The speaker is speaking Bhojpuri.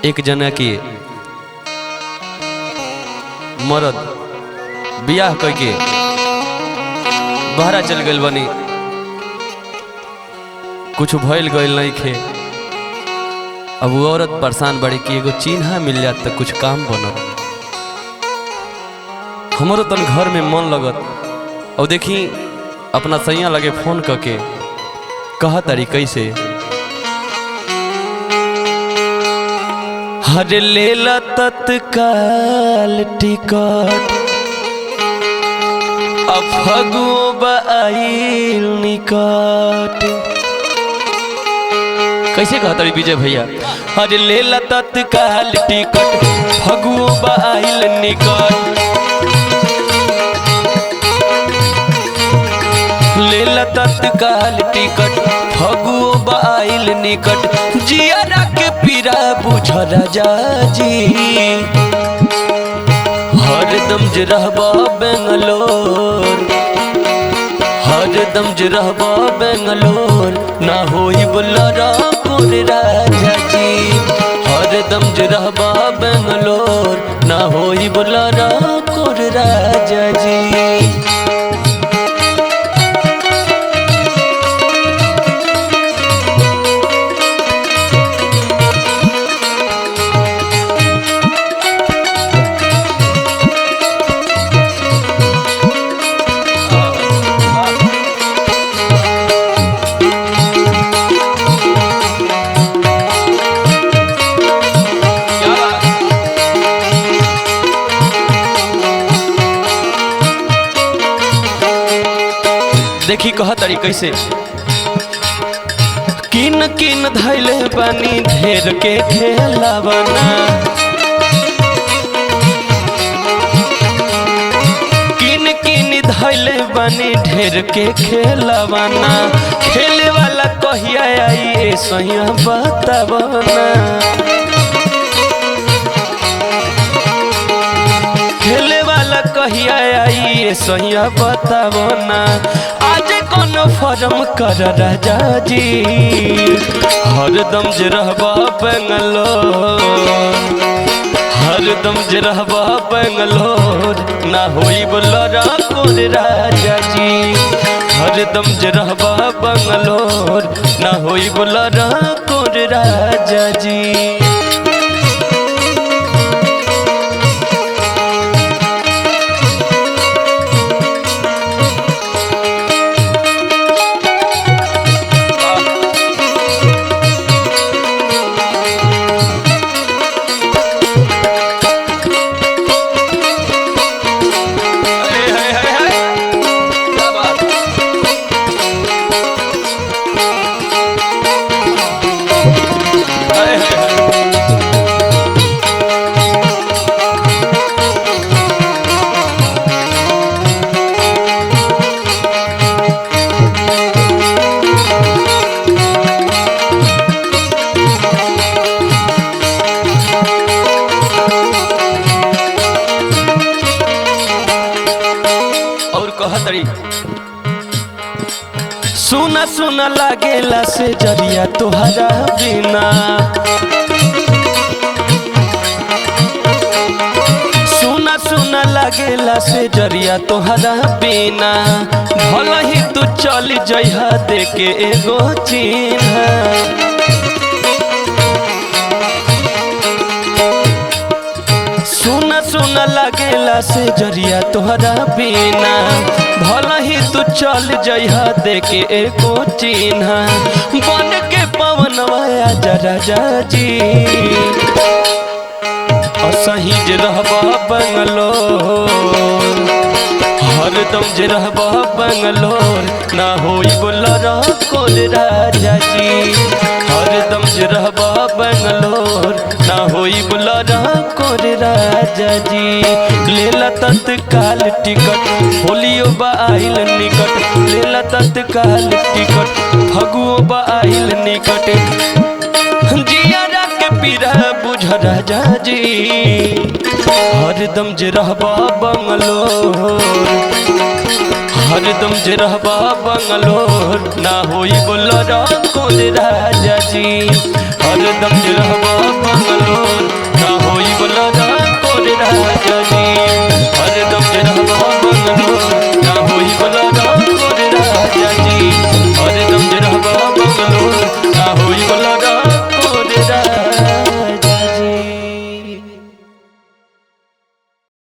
एक जना के मरद बियाह करके बहरा चल गए बनी, कुछ भइल गइल नहीं खे। अब वो औरत परेशान बड़ी कि एगो चिन्हा मिल जात तो कुछ काम बनत। हमारो तन घर में मन लगत और देखी अपना सैया लगे फोन करके कहा तारी कैसे, हर लेला तत्काल टिकट अब फगुओ बाइल निकट। कैसे कहता रे विजय भैया, हर लेला तत्काल टिकट फगुओ बाइल निकट, लेला तत्काल टिकट फगुओ बाइल निकट। जियारा के पीरा बुझ राजा जी, हरदम जे रहबा बेंगलोर, हरदम जे रहबा बेंगलोर ना होई बुलारा कोर राजा जी, हरदम जे रहबा बेंगलोर ना होई बुलारा कोर राजा जी। देखी कह तारी कैसे, किन किन धैले बानी ढेर के खेलावना, किन किन धैले बानी ढेर के खेलावना, खेले वाला कहिया आई सैया बतावना, खेले वाला कहिया आई सैया बतावना। आज कोनो फर्म कर राजा जी, हरदम जे रहबा बेंगलोर, हरदम जे रहबा बेंगलोर ना होई बुलारा कोर राजा जी, हरदम जे रहबा बेंगलोर ना होई बुलारा कोर राजा जी। सुना सुना लागेला से जरिया तोहरा बिना, सुना सुना लागेला से जरिया तोहरा बिना, भला ही तू चल जइहा देके एगो चिन्हा, सुना सुना लागेला से जरिया तोहरा बिना, भला ही तू चल जइहा देके एको चिन्हा, बन के पवनवा आजा राजा जी, असही जे रहबा बेंगलोर, हरदम जे रहबा बेंगलोर ना होई बुलारा कोर राजा जी, हरदम जे रहबा बेंगलोर ना होई बुलारा कोर राजा जी। लेला तत्काल टिकट होलियो बाइल निकट, लेला तत्काल टिकट फगुओ बाइल निकट। जियारा के पीरा बुझ राजा जी, हरदम जे रहबा बेंगलोर, हरदम जे रहबा बेंगलोर ना होई बुलारा कोर राजा जी, हरदम जो रहबा बंगलोर